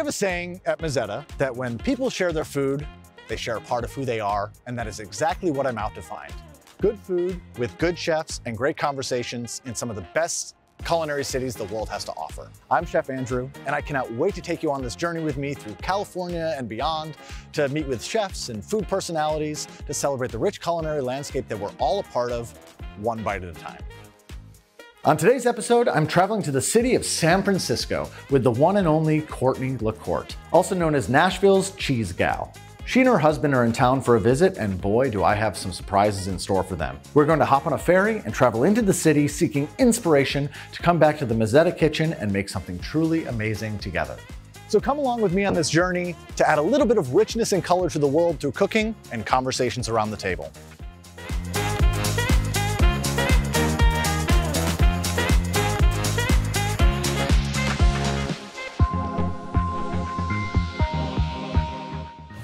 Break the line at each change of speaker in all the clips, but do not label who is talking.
have a saying at Mezzetta that when people share their food, they share a part of who they are, and that is exactly what I'm out to find. Good food with good chefs and great conversations in some of the best culinary cities the world has to offer. I'm Chef Andrew, and I cannot wait to take you on this journey with me through California and beyond, to meet with chefs and food personalities, to celebrate the rich culinary landscape that we're all a part of, one bite at a time. On today's episode, I'm traveling to the city of San Francisco with the one and only Cortney LaCorte, also known as Nashville's Cheese Gal. She and her husband are in town for a visit, and boy, do I have some surprises in store for them. We're going to hop on a ferry and travel into the city seeking inspiration to come back to the Mezzetta kitchen and make something truly amazing together. So come along with me on this journey to add a little bit of richness and color to the world through cooking and conversations around the table.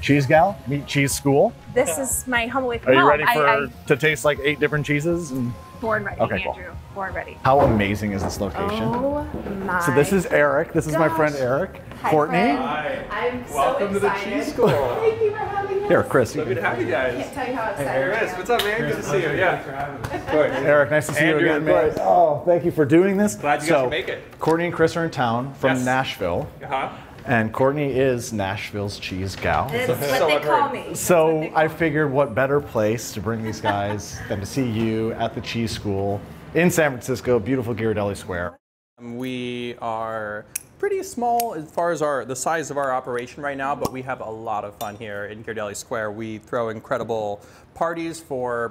Cheese Gal, meet Cheese School.
This is my home away from
home.
home.
Are you ready to taste like 8 different cheeses?
Born ready,
okay,
Andrew.
Cool.
Born ready.
How amazing is this location?
Oh my.
So this is Eric. This is my friend Eric.
Hi,
Courtney.
Hi.
I'm
Welcome
so
to
excited.
the Cheese School.
Thank you for having me.
Here, Chris.
So good to have you guys.
I can't tell you how excited
Hey,
I
Chris,
am.
what's up, man? Good to see you. Yeah. Of course.
Eric, nice to see
Andrew,
you
of
again, man.
course.
Oh, thank you for doing this.
Glad you guys could make it.
Courtney and Chris are in town from
Yes.
Nashville.
Uh-huh.
And Courtney is Nashville's Cheese Gal.
That's what
So
they
I've
call
heard.
me.
So I figured what better place to bring these guys than to see you at the Cheese School in San Francisco, beautiful Ghirardelli Square.
We are pretty small as far as the size of our operation right now, but we have a lot of fun here in Ghirardelli Square. We throw incredible parties for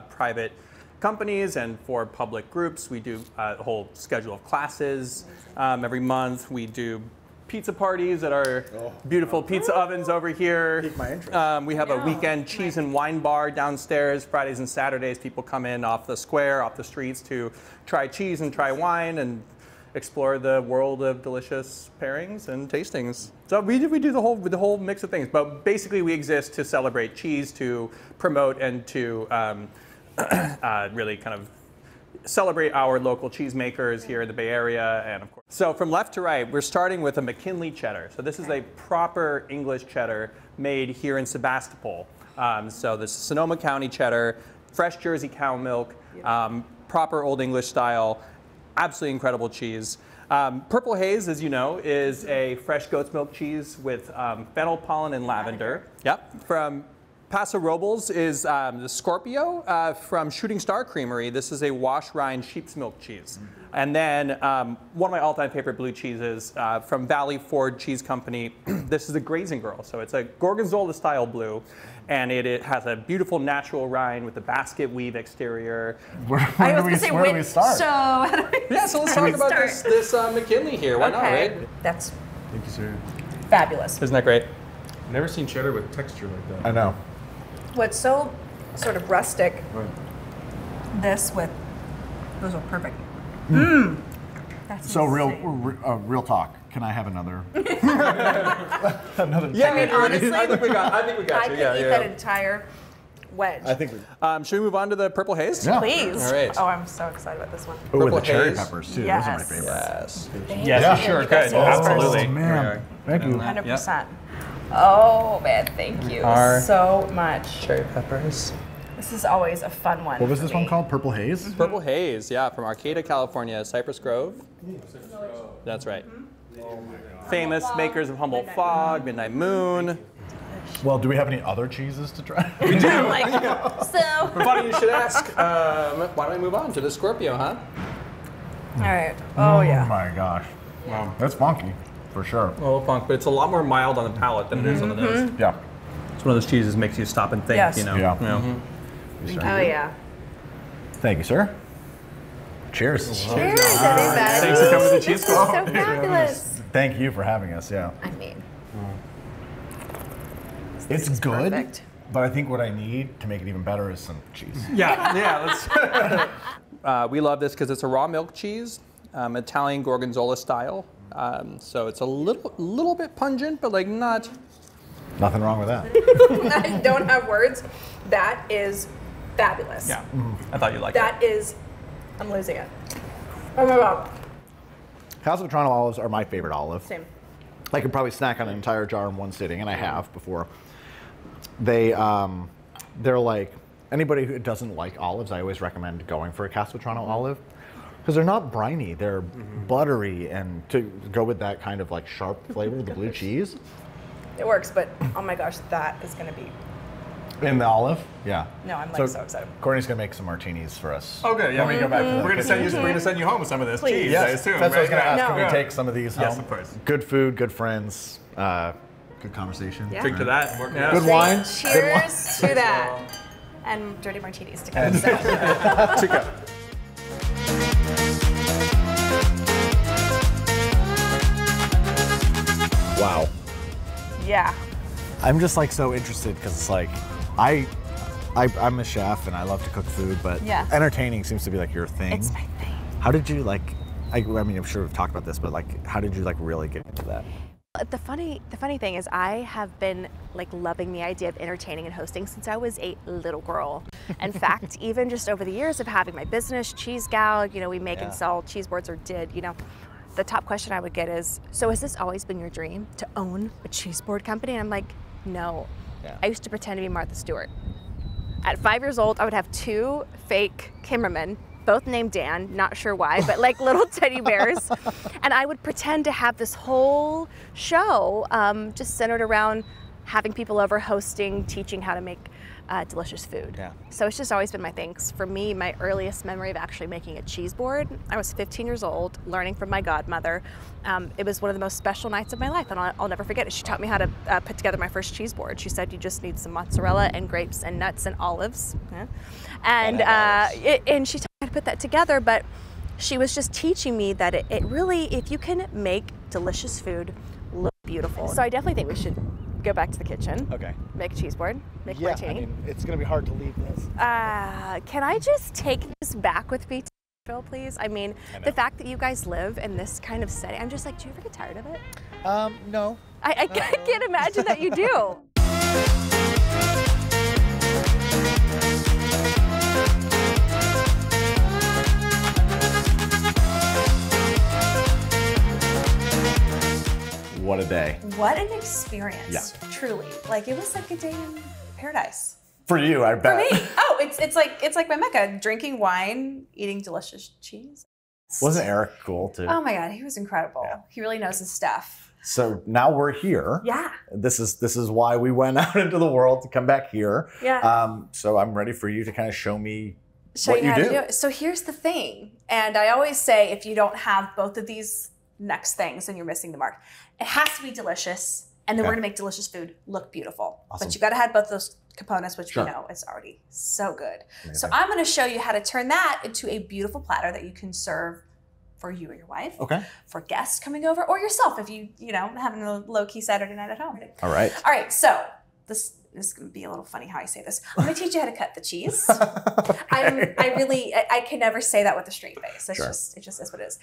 private companies and for public groups. We do a whole schedule of classes every month. We do pizza parties at our beautiful pizza ovens over here.
Piqued my interest.
We have a weekend cheese and wine bar downstairs. Fridays and Saturdays, people come in off the square, off the streets to try cheese and try wine and explore the world of delicious pairings and tastings. So we do the whole mix of things. But basically, we exist to celebrate cheese, to promote and to really kind of celebrate our local cheesemakers here in the Bay Area, and of course. So from left to right, we're starting with a McKinley cheddar. So this is a proper English cheddar made here in Sebastopol. So this is Sonoma County cheddar, fresh Jersey cow milk, proper Old English style, absolutely incredible cheese. Purple Haze, as you know, is a fresh goat's milk cheese with fennel pollen and lavender. Yep. From Paso Robles is the Scorpio from Shooting Star Creamery. This is a wash rind sheep's milk cheese. And then one of my all-time favorite blue cheeses from Valley Forge Cheese Company. This is the Grazing Girl. So it's a Gorgonzola style blue, and it has a beautiful natural rind with a basket weave exterior.
Where do we start?
So let's talk about this McKinley here. Why not, right?
That's
Thank you, sir.
fabulous.
Isn't that great?
Never seen cheddar with texture like that.
I know.
What's so sort of rustic,
Right.
this with, those are perfect. That's
So
insane.
real talk. Can I have another?
Yeah,
I mean, honestly,
I think we got
I
you.
could
Yeah,
eat
yeah.
that entire wedge.
I think.
Should we move on to the Purple Haze?
Yeah.
Please.
All right.
Oh, I'm so excited about this one.
Oh, with
Purple
the cherry
haze.
peppers too.
Yes.
Those are my favorite.
Yes.
Thank
Yes,
you.
sure,
You guys
good.
do this first.
Absolutely.
Oh, man. Thank you.
100%. Oh man, thank you
Our
so much.
Cherry peppers.
This is always a fun one.
What was
for
this
me.
one called? Purple Haze?
Purple Haze, yeah, from Arcata, California, Cypress Grove. That's right. Famous makers of Humboldt Fog, Midnight Moon.
Well, do we have any other cheeses to try?
We do.
So.
Funny you should ask. Why don't we move on to the Scorpio, huh?
All right. Oh yeah.
Oh my gosh. Wow. That's funky, for sure.
A little funk, but it's a lot more mild on the palate than it is on the nose.
Yeah.
It's one of those cheeses makes you stop and think,
Yes.
you know.
Yeah.
You know.
Oh yeah.
Thank you, sir. Cheers.
Cheers, everybody.
Thanks for coming to the Cheese
This is
School.
so fabulous.
Thank you for having us, yeah.
I mean,
It's
is
good,
perfect.
but I think what I need to make it even better is some cheese.
Yeah, let's. We love this because it's a raw milk cheese, Italian Gorgonzola style. So it's a little bit pungent, but like not.
Nothing wrong with that.
I don't have words. That is fabulous.
Yeah, I thought you liked it.
That is, I'm losing it. Oh my God.
House of Toronto olives are my favorite olive.
Same.
I could probably snack on an entire jar in one sitting, and I have before. They're like, anybody who doesn't like olives, I always recommend going for a Castelvetrano olive, because they're not briny, they're buttery, and to go with that kind of like sharp flavor of the blue cheese.
It works, but oh my gosh, that is gonna be.
In the olive? Yeah.
No, I'm like so excited.
Courtney's gonna make some martinis for us.
Oh, good. Yeah,
When we go back to the
we're gonna send you home with some of this
Please.
cheese.
Yes,
I assume.
that's what I was gonna
right?
ask.
No.
Can we take some of these home?
Yes, of course.
Good food, good friends, good conversation.
Yeah.
Drink to that. Yeah.
Good wine.
Cheers to that. And dirty martinis to come. So.
To go. Wow.
Yeah.
I'm just like so interested because it's like I'm a chef and I love to cook food, but
Yeah.
entertaining seems to be like your thing.
It's my thing.
How did you like? I mean, I'm sure we've talked about this, but like, how did you like really get into that?
The funny thing is I have been like loving the idea of entertaining and hosting since I was a little girl. In fact, even just over the years of having my business, Cheese Gal, you know, we make and sell cheese boards, or did, you know, the top question I would get is, so has this always been your dream to own a cheese board company? And I'm like, no.
Yeah.
I used to pretend to be Martha Stewart. At 5 years old, I would have 2 fake cameramen, both named Dan, not sure why, but like little teddy bears. And I would pretend to have this whole show just centered around having people over, hosting, teaching how to make delicious food.
Yeah.
So it's just always been my thing. For me, my earliest memory of actually making a cheese board, I was 15 years old, learning from my godmother. It was one of the most special nights of my life, and I'll never forget it. She taught me how to put together my first cheese board. She said you just need some mozzarella and grapes and nuts and olives. Yeah. And she taught me how to put that together, but she was just teaching me that it really, if you can make delicious food look beautiful. So I definitely think we should go back to the kitchen.
Okay.
Make a cheese board. Make a martini.
I mean, it's gonna be hard to leave this.
Can I just take this back with me to Nashville, please? I mean, the fact that you guys live in this kind of setting, I'm just like, do you ever get tired of it?
No.
I can't imagine that you do.
What a day.
What an experience.
Yeah.
Truly. Like, it was like a day in paradise.
For you, I bet.
For me. Oh, it's like my Mecca. Drinking wine, eating delicious cheese.
Wasn't Eric cool too?
Oh my God, he was incredible. Yeah. He really knows his stuff.
So now we're here.
Yeah.
This is why we went out into the world to come back here.
Yeah.
So I'm ready for you to kind of show me
Show
what
you how
do.
to do it. So here's the thing, and I always say if you don't have both of these next things, then you're missing the mark. It has to be delicious, and then we're gonna make delicious food look beautiful.
Awesome.
But you gotta have both those components, which
Sure.
we know is already so good.
Amazing.
So I'm gonna show you how to turn that into a beautiful platter that you can serve for you or your wife,
Okay.
for guests coming over, or yourself if you having a low-key Saturday night at home.
All right.
All right, so this is going to be a little funny how I say this. I'm going to teach you how to cut the cheese.
Okay.
I can never say that with a straight face. It
Sure.
just is what it is.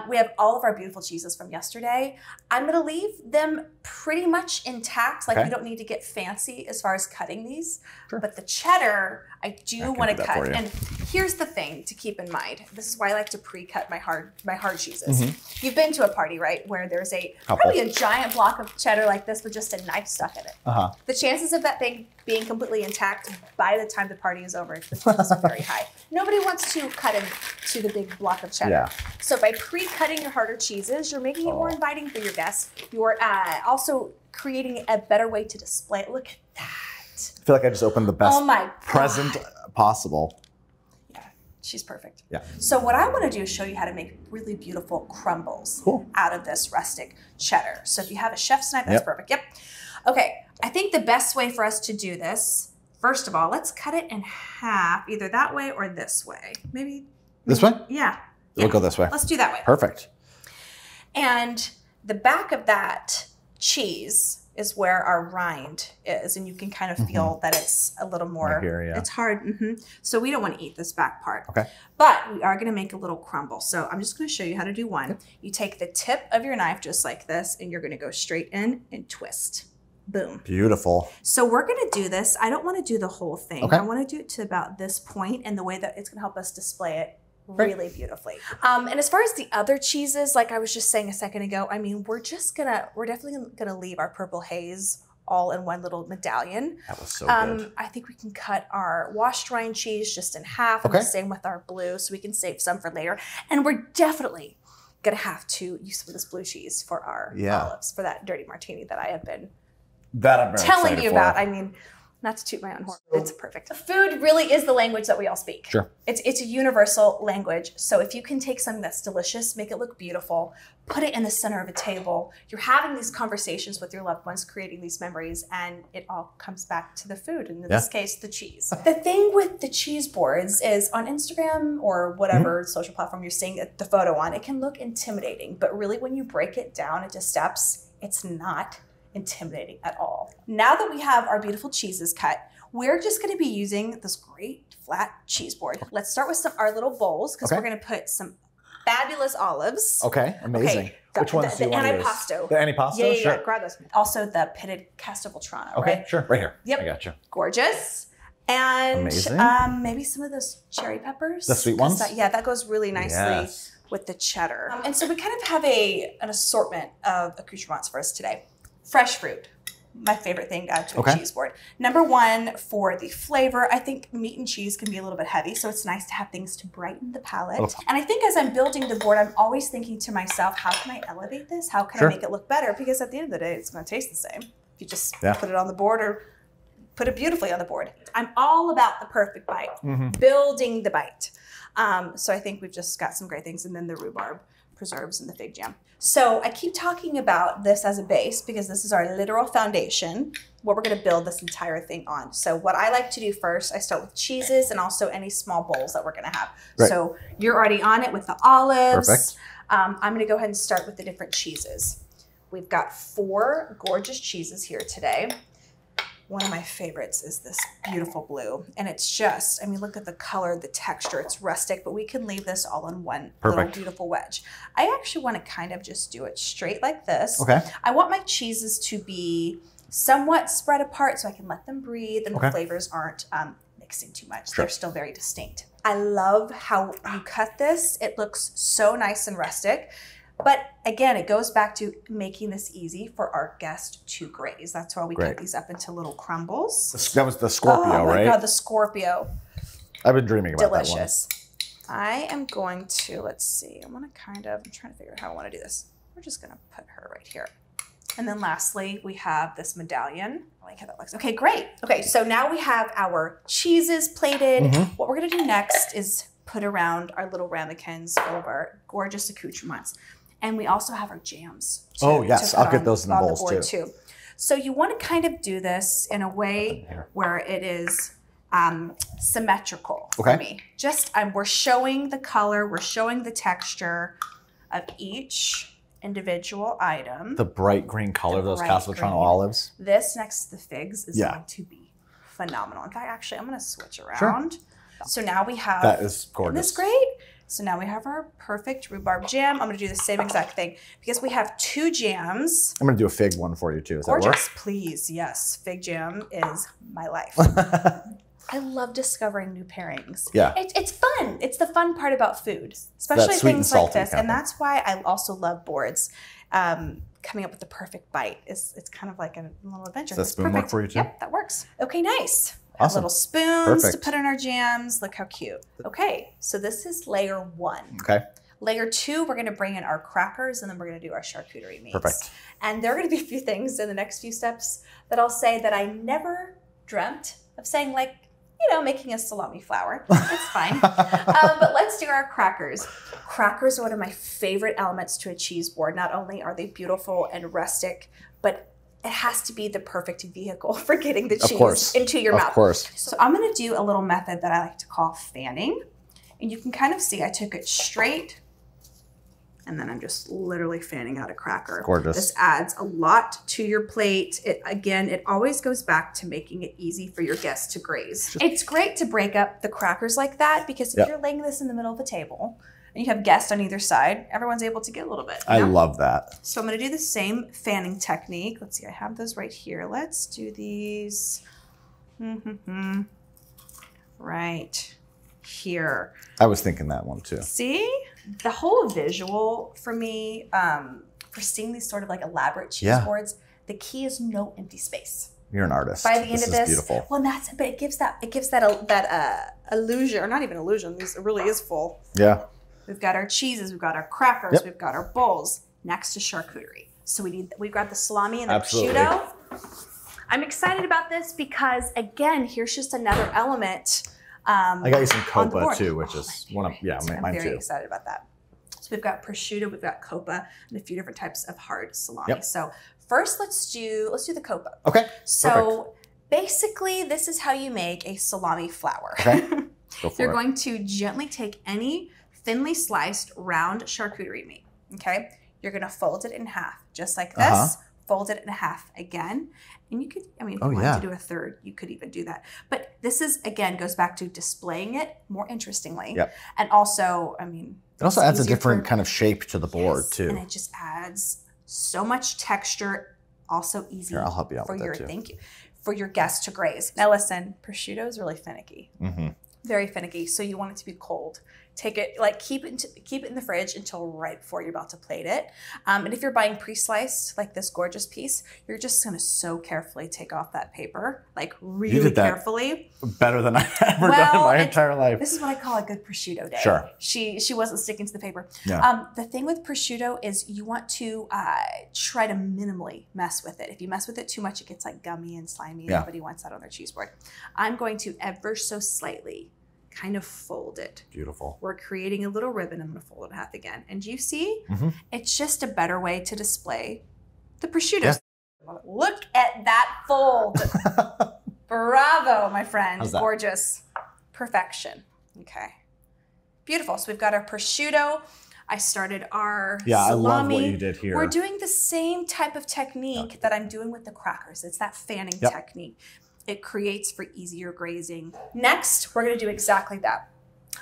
We have all of our beautiful cheeses from yesterday. I'm going to leave them pretty much intact. Like,
Okay.
we don't need to get fancy as far as cutting these.
Sure.
But the cheddar, I do want
do
to
that for
cut.
you.
And here's the thing to keep in mind. This is why I like to pre-cut my hard cheeses.
Mm-hmm.
You've been to a party, right, where there's probably a giant block of cheddar like this with just a knife stuck in it.
Uh-huh.
The chances of that thing being completely intact by the time the party is over, the chances are very high. Nobody wants to cut into the big block of cheddar.
Yeah.
So by pre-cutting your harder cheeses, you're making it more inviting for your guests. You're also creating a better way to display it. Look at that.
I feel like I just opened the best
Oh my God.
present possible.
Yeah, she's perfect.
Yeah.
So what I want to do is show you how to make really beautiful crumbles out of this rustic cheddar. So if you have a chef's knife, that's perfect. Yep. Okay, I think the best way for us to do this, first of all, let's cut it in half, either that way or this way. Maybe
This way?
Yeah.
We'll go this way.
Let's do that way.
Perfect.
And the back of that cheese is where our rind is, and you can kind of feel that it's a little more,
Right here, yeah.
it's hard. So we don't want to eat this back part.
Okay.
But we are going to make a little crumble. So I'm just going to show you how to do one. Yep. You take the tip of your knife just like this, and you're going to go straight in and twist. Boom.
Beautiful.
So we're going to do this. I don't want to do the whole thing.
Okay.
I want to do it to about this point, and the way that it's going to help us display it really beautifully. And as far as the other cheeses, like I was just saying a second ago, I mean, we're definitely gonna leave our purple haze all in one little medallion.
That was so good.
I think we can cut our washed rind cheese just in half, and the same with our blue, so we can save some for later. And we're definitely gonna have to use some of this blue cheese for our olives, for that dirty martini that I have been telling you about. I mean, not to toot my own horn, it's perfect. Food really is the language that we all speak.
Sure.
It's a universal language. So if you can take something that's delicious, make it look beautiful, put it in the center of a table, you're having these conversations with your loved ones, creating these memories, and it all comes back to the food, and in this case, the cheese. The thing with the cheese boards is on Instagram or whatever social platform you're seeing the photo on, it can look intimidating, but really when you break it down into steps, it's not intimidating at all. Now that we have our beautiful cheeses cut, we're just going to be using this great flat cheese board. Let's start with our little bowls, because we're going to put some fabulous olives.
Okay, amazing. Which ones do you want to use?
Antipasto.
The antipasto?
Yeah,
sure.
grab those. Also the pitted Castelvetrano,
Okay,
right?
sure. Right here.
Yep.
I got you.
Gorgeous. And
Amazing.
Maybe some of those cherry peppers.
The sweet ones?
That goes really nicely with the cheddar. And so we kind of have an assortment of accoutrements for us today. Fresh fruit, my favorite thing to add to a cheese board. Number one, for the flavor, I think meat and cheese can be a little bit heavy, so it's nice to have things to brighten the palate. And I think as I'm building the board, I'm always thinking to myself, how can I elevate this? How can I make it look better? Because at the end of the day, it's going to taste the same. If you just put it on the board or put it beautifully on the board. I'm all about the perfect bite, building the bite. So I think we've just got some great things, and then the rhubarb preserves and the fig jam. So I keep talking about this as a base because this is our literal foundation, what we're going to build this entire thing on. So what I like to do first, I start with cheeses and also any small bowls that we're going to have. Right. So you're already on it with the olives.
Perfect.
I'm going to go ahead and start with the different cheeses. We've got 4 gorgeous cheeses here today. One of my favorites is this beautiful blue. And it's just, I mean, look at the color, the texture. It's rustic, but we can leave this all in one little beautiful wedge. I actually want to kind of just do it straight like this.
Okay.
I want my cheeses to be somewhat spread apart so I can let them breathe and the flavors aren't mixing too much. They're still very distinct. I love how you cut this. It looks so nice and rustic. But again, it goes back to making this easy for our guest to graze. That's why we cut these up into little crumbles.
That was the Scorpio, right? Oh my
God, the Scorpio.
I've been dreaming about that one.
Delicious. I am going to, let's see, I'm trying to figure out how I want to do this. We're just going to put her right here. And then lastly, we have this medallion. I like how that looks. Okay, great. Okay, so now we have our cheeses plated. What we're going to do next is put around our little ramekins full of our gorgeous accoutrements. And we also have our jams.
I'll get those in the bowls too.
So you want to kind of do this in a way where it is symmetrical for me. Just we're showing the color, we're showing the texture of each individual item.
The bright green color of those Castelvetrano olives.
This next to the figs is going to be phenomenal. In fact, actually, I'm going to switch around. Sure. So now we have,
that is gorgeous.
Isn't this great? So now we have our perfect rhubarb jam. I'm going to do the same exact thing because we have 2 jams.
I'm going to do a fig one for you too. Does
Gorgeous,
that work?
Please. Yes, fig jam is my life. I love discovering new pairings.
Yeah.
It's fun. It's the fun part about food, especially things like this. And that's why I also love boards. Coming up with the perfect bite. It's kind of like a little adventure.
Does that spoon work for you too?
Yep, that works. Okay, nice.
Awesome.
Little spoons to put in our jams. Look how cute. Okay, so this is layer 1.
Okay.
Layer 2, we're going to bring in our crackers, and then we're going to do our charcuterie meats.
Perfect.
And there are going to be a few things in the next few steps that I'll say that I never dreamt of saying, like, you know, making a salami flour. It's fine. But let's do our crackers. Crackers are one of my favorite elements to a cheese board. Not only are they beautiful and rustic, but it has to be the perfect vehicle for getting the cheese into your mouth. Of course. So I'm going to do a little method that I like to call fanning. And you can kind of see I took it straight, and then I'm just literally fanning out a cracker.
Gorgeous.
This adds a lot to your plate. It always goes back to making it easy for your guests to graze. It's great to break up the crackers like that because if you're laying this in the middle of a table and you have guests on either side, everyone's able to get a little bit.
I love that.
So I'm going to do the same fanning technique. Let's see, I have those right here. Let's do these right here.
I was thinking that one too.
See? The whole visual for me, for seeing these sort of like elaborate cheese boards, the key is no empty space.
You're an artist.
By the end of this,
beautiful.
well, that's but it gives that illusion, or not even illusion. It really is full.
Yeah.
We've got our cheeses, we've got our crackers, we've got our bowls next to charcuterie. So we've got the salami and the prosciutto. I'm excited about this because again, here's just another element.
I got you some copa too, which is one of mine
I'm very
too.
excited about that. So we've got prosciutto, we've got copa, and a few different types of hard salami. So first, let's do the copa.
Okay.
So basically, this is how you make a salami flour.
Okay. Go for
You're
it.
going to gently take any thinly sliced round charcuterie meat. Okay. You're going to fold it in half, just like this. Fold it in half again. And you could, I mean, if you wanted to do a third, you could even do that. But this is, again, goes back to displaying it more interestingly. And also, I mean,
it also adds a different kind of shape to the board too.
And it just adds so much texture. Also easy
I'll help you out
for
with
your,
that too.
thank you, for your guests to graze. Now listen, prosciutto is really finicky. Very finicky. So you want it to be cold. Take it, like keep it in the fridge until right before you're about to plate it. And if you're buying pre-sliced, like this gorgeous piece, you're just gonna so carefully take off that paper, like really carefully.
Better than I've ever done in my entire life.
This is what I call a good prosciutto day.
Sure.
She wasn't sticking to the paper.
Yeah.
The thing with prosciutto is you want to try to minimally mess with it. If you mess with it too much, it gets like gummy and slimy. And nobody wants that on their cheese board. I'm going to ever so slightly kind of fold it.
Beautiful.
We're creating a little ribbon. I'm going to fold it in half again. And you see, it's just a better way to display the prosciutto. Look at that fold. Bravo, my friend.
How's that?
Gorgeous. Perfection. Okay. Beautiful. So we've got our prosciutto. I started our salami.
I love what you did here.
We're doing the same type of technique that I'm doing with the crackers. It's that fanning technique. It creates for easier grazing. Next, we're going to do exactly that.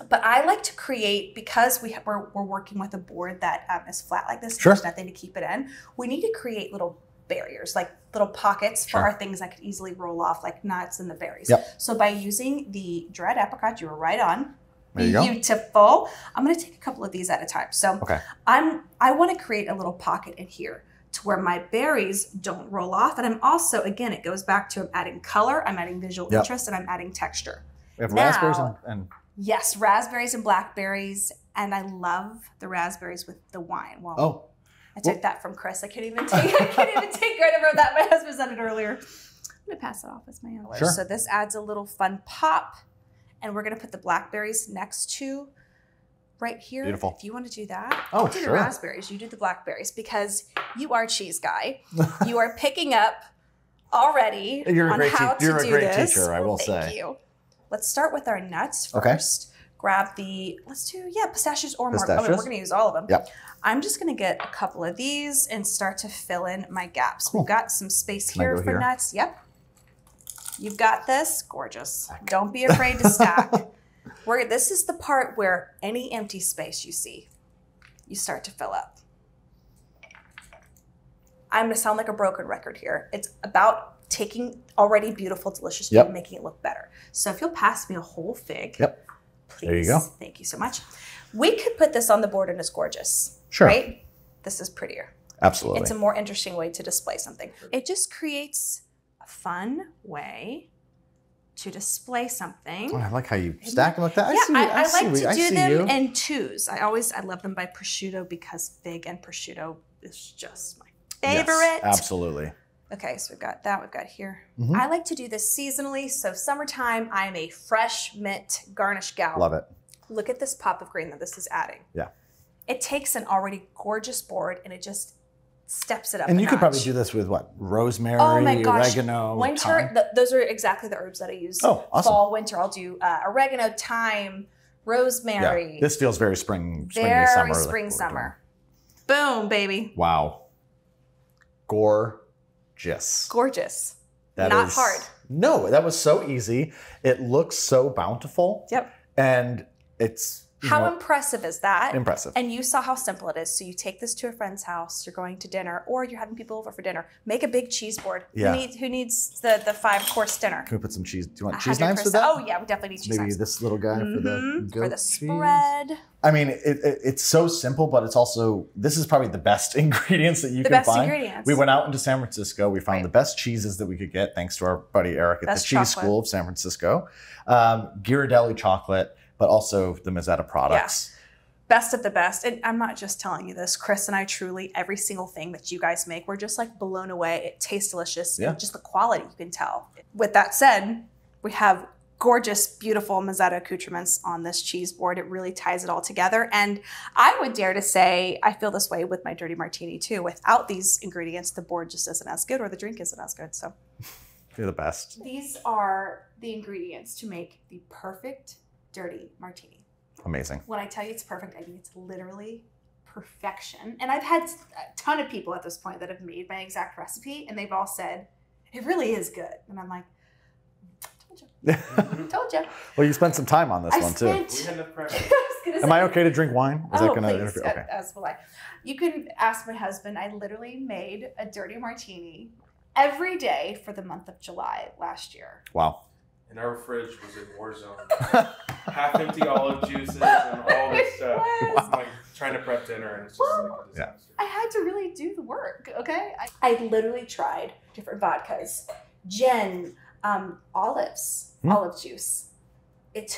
But I like to create, because we're working with a board that is flat like this, there's nothing to keep it in. We need to create little barriers, like little pockets for our things that could easily roll off, like nuts and the berries. So by using the dried apricot, you were right on.
There you go.
Beautiful. I'm going to take a couple of these at a time. So I want to create a little pocket in here to where my berries don't roll off. And I'm also, again, it goes back to I'm adding color, I'm adding visual interest, and I'm adding texture.
We have raspberries and...
Yes, raspberries and blackberries. And I love the raspberries with the wine. Well, I took that from Chris. I can't even take credit for that. My husband said it earlier. I'm going to pass it off as my own. So this adds a little fun pop. And we're going to put the blackberries next to right here.
Beautiful.
If you want to do that, I'll do the raspberries. You do the blackberries because you are a cheese guy. You are picking up already on how to do this.
You're a great teacher, I will say.
Thank you. Let's start with our nuts first. Grab the, let's do, pistachios or more. We're going to use all of them.
Yep.
I'm just going to get a couple of these and start to fill in my gaps. We've got some space here for nuts. Yep. You've got this. Gorgeous. Don't be afraid to stack. This is the part where any empty space you see, you start to fill up. I'm going to sound like a broken record here. It's about taking already beautiful, delicious food and making it look better. So if you'll pass me a whole fig, please.
There you go.
Thank you so much. We could put this on the board and it's gorgeous.
Sure.
Right? This is prettier.
Absolutely.
It's a more interesting way to display something. It just creates a fun way to display something.
Oh, I like how you stack them like that.
I like to do them in twos. I love them by prosciutto because fig and prosciutto is just my favorite.
Yes, absolutely.
Okay, so we've got that. We've got here. I like to do this seasonally. So summertime, I'm a fresh mint garnish gal.
Love it.
Look at this pop of green that this is adding.
Yeah.
It takes an already gorgeous board and it just steps it up.
And you could probably do this with what? Rosemary, oregano,
winter. Those are exactly the herbs that I use.
Oh, awesome.
Fall, winter. I'll do oregano, thyme, rosemary.
Yeah. This feels very spring,
very spring, summer. Boom, baby.
Wow. Gorgeous.
Gorgeous. Not hard.
No, that was so easy. It looks so bountiful.
Yep.
And it's
How impressive is that?
Impressive.
And you saw how simple it is. So you take this to a friend's house, you're going to dinner, or you're having people over for dinner. Make a big cheese board.
Yeah.
Who needs the 5-course dinner?
Can we put some cheese? Do you want cheese knives for
100%.
that?
Oh yeah, we definitely need cheese
Maybe
knives.
this little guy for the goat
for the
cheese.
spread.
I mean, it's so simple, but it's also, this is probably the best ingredients that you can find.
Ingredients.
We went out into San Francisco. We found the best cheeses that we could get, thanks to our buddy Eric at the Cheese School of San Francisco. Ghirardelli chocolate, but also the Mezzetta products.
Yeah. Best of the best. And I'm not just telling you this. Chris and I truly, every single thing that you guys make, we're just like blown away. It tastes delicious.
Yeah.
Just the quality, you can tell. With that said, we have gorgeous, beautiful Mezzetta accoutrements on this cheese board. It really ties it all together. And I would dare to say, I feel this way with my dirty martini too. Without these ingredients, the board just isn't as good or the drink isn't as good. So
You're the best.
these are the ingredients to make the perfect dirty martini.
Amazing.
When I tell you it's perfect, I mean it's literally perfection. And I've had a ton of people at this point that have made my exact recipe, and they've all said, it really is good. And I'm like, told you. Told you.
Well, you spent some time on this one too.
We had enough pressure.
Am I okay to drink wine? Is that gonna
please,
interfere? Okay.
as will I. You can ask my husband. I literally made a dirty martini every day for the month of July last year.
Wow.
And our fridge was in war zone. Half empty olive juices and all this stuff.
was.
Like trying to prep dinner and it's just like a disaster.
I had to really do the work, okay? I literally tried different vodkas, gin, olives, olive juice. It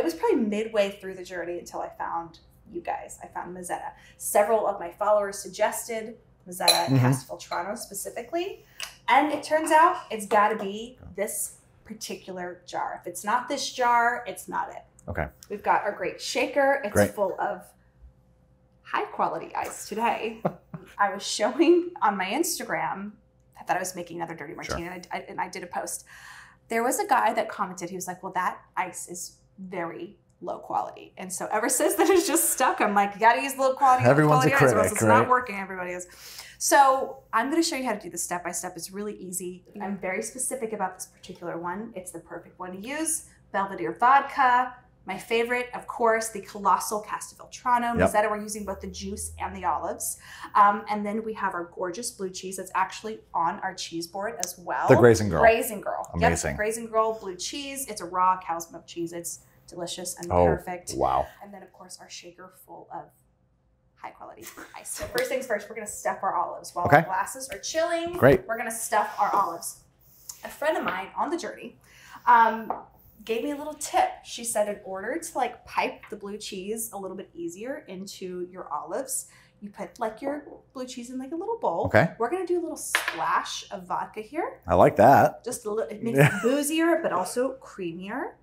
was probably midway through the journey until I found you guys. I found Mezzetta. Several of my followers suggested Mezzetta and Castelvetrano specifically. And it turns out it's gotta be this particular jar. If it's not this jar, it's not it.
Okay.
We've got our great shaker. It's full of high quality ice today. I was showing on my Instagram, I thought I was making another dirty martini, and I did a post. There was a guy that commented, he was like, well, that ice is very low quality. And so ever since then, it's just stuck. I'm like, you gotta use low quality,
Everyone's a critic,
ice, or else it's not working. Everybody is. So I'm gonna show you how to do this step by step. It's really easy. I'm very specific about this particular one. It's the perfect one to use. Belvedere vodka. My favorite, of course, the colossal Castelvetrano. Mezzetta, we're using both the juice and the olives. And then we have our gorgeous blue cheese that's actually on our cheese board as well.
The Grazing Girl.
Grazing Girl.
Amazing.
Yep, Grazing Girl blue cheese. It's a raw cow's milk cheese. It's delicious and perfect.
Wow.
And then, of course, our shaker full of high quality ice. So first things first, we're gonna stuff our olives. While our glasses are chilling, we're gonna stuff our olives. A friend of mine on the journey gave me a little tip. She said in order to like pipe the blue cheese a little bit easier into your olives, you put like your blue cheese in like a little bowl.
Okay.
We're gonna do a little splash of vodka here.
I like that.
Just a little, it makes it boozier, but also creamier.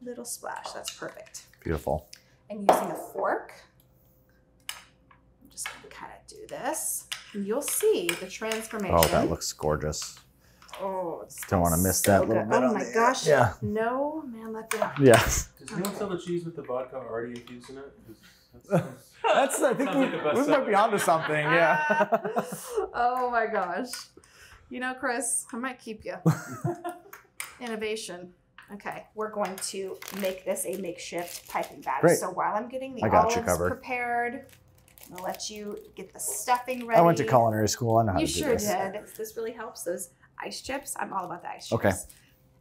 Little splash, that's perfect.
Beautiful.
And using a fork, I'm just gonna kind of do this. And you'll see the transformation.
Oh, that looks gorgeous.
Oh,
don't want to miss that little bit.
Oh my gosh.
Yeah.
No man left behind.
Yes.
Does anyone sell the cheese with the vodka already infused in it?
That's I think we might be onto something. Yeah.
Oh my gosh. You know, Chris, I might keep you. Innovation. Okay, we're going to make this a makeshift piping bag.
Great.
So while I'm getting the olives prepared, I'm gonna let you get the stuffing ready.
I went to culinary school. I know how to do this.
You sure did. This really helps. Those ice chips, I'm all about the ice chips.
Okay.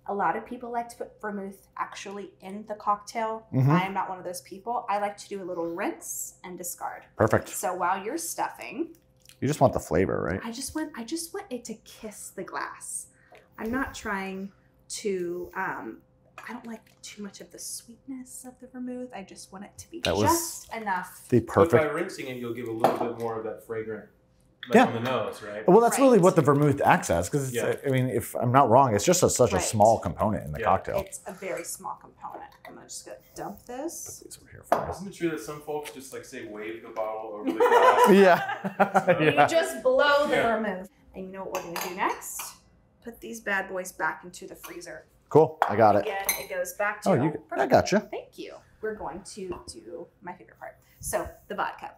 A lot of people like to put vermouth actually in the cocktail. I am not one of those people. I like to do a little rinse and discard.
Perfect.
So while you're stuffing,
you just want the flavor, right?
I just want it to kiss the glass. I'm not trying to, I don't like too much of the sweetness of the vermouth. I just want it to be just enough.
The perfect.
But by rinsing it, you'll give a little bit more of that fragrant, on the nose, right?
Well, that's really what the vermouth acts as, because I mean, if I'm not wrong, it's just such a small component in the cocktail.
It's a very small component. I'm just gonna dump this.
Put these over here for
Isn't it true that some folks just like say wave the bottle over the glass?
You just blow the vermouth. And you know what we're gonna do next? Put these bad boys back into the freezer.
Cool, I got it.
Again, it goes back to
I got you.
Thank you. We're going to do my favorite part. So the vodka.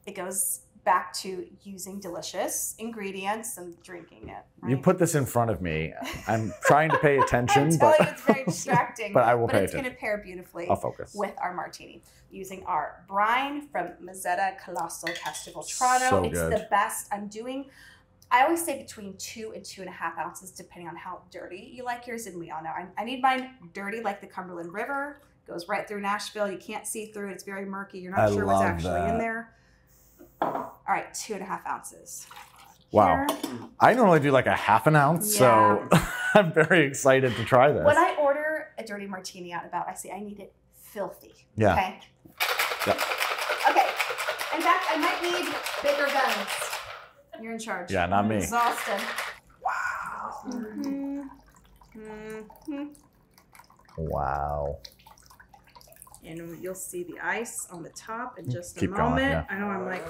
It goes back to using delicious ingredients and drinking it. Right?
You put this in front of me. I'm trying to pay attention,
I'm telling you, it's very distracting.
but I will pay
But it's
attention.
going to pair beautifully
I'll focus.
with our martini. Using our brine from Mezzetta Colossal Castelvetrano.
So
it's
good.
the best. I always say between 2 and 2.5 ounces, depending on how dirty you like yours. And we all know I need mine dirty like the Cumberland River. Goes right through Nashville. You can't see through it. It's very murky. You're not sure what's actually in there. All right, 2.5 ounces.
Wow.
Here.
I normally do like a half an ounce, so I'm very excited to try this.
When I order a dirty martini out about, I say I need it filthy.
Yeah.
Okay.
Yep.
Okay. In fact, I might need bigger guns. You're in charge.
Yeah, not me.
Exhausted.
Wow.
Mm-hmm.
Wow.
And you'll see the ice on the top in just a
Keep
moment.
going, yeah.
I know I'm like,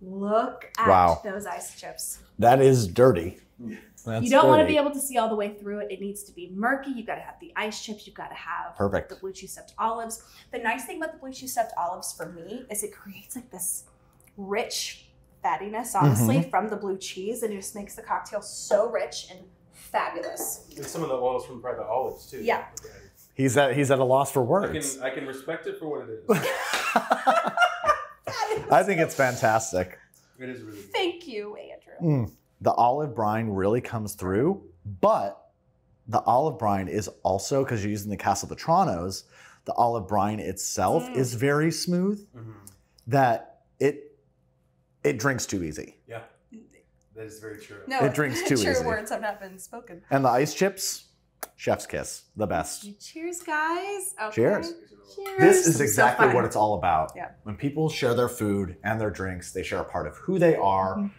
look at those ice chips.
That is dirty. That's
You don't want to
dirty.
be able to see all the way through it. It needs to be murky. You've got to have the ice chips. You've got to have the blue cheese stuffed olives. The nice thing about the blue cheese stuffed olives for me is it creates like this rich fattiness, honestly, from the blue cheese. And it just makes the cocktail so rich and fabulous.
And some of the oils from probably the olives too.
Yeah.
He's at a loss for words.
I can respect it for what it is.
I think it's fantastic.
It is really good.
Thank you, Andrew.
The olive brine really comes through, but the olive brine is also, because you're using the Castelvetranos, the olive brine itself is very smooth, that it drinks too easy.
Yeah, that is very true.
No,
It drinks too
true
easy.
words have not been spoken.
And the ice chips, chef's kiss, the best.
Cheers, guys. Okay.
Cheers.
Cheers.
This is
So
exactly
fun.
what it's all about.
Yeah.
When people share their food and their drinks, they share a part of who they are.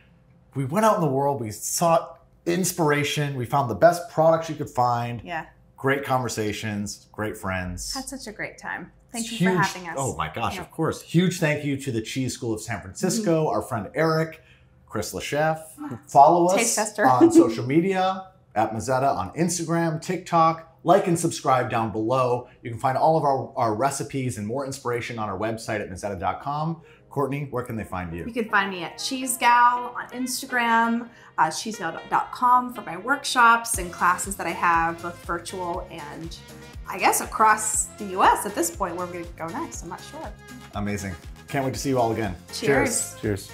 We went out in the world, we sought inspiration, we found the best products you could find.
Yeah.
Great conversations, great friends.
Had such a great time. Thank you
Huge,
for having us.
Oh my gosh, of course. Huge thank you to the Cheese School of San Francisco, our friend Eric, Chris LaChef. Follow us
Taste tester.
on social media, at Mezzetta on Instagram, TikTok. Like and subscribe down below. You can find all of our recipes and more inspiration on our website at mezzetta.com. Cortney, where can they find you?
You can find me at CheeseGal on Instagram, cheesegal.com for my workshops and classes that I have, both virtual and I guess across the US at this point. Where we're going to go next, I'm not sure.
Amazing. Can't wait to see you all again.
Cheers.
Cheers.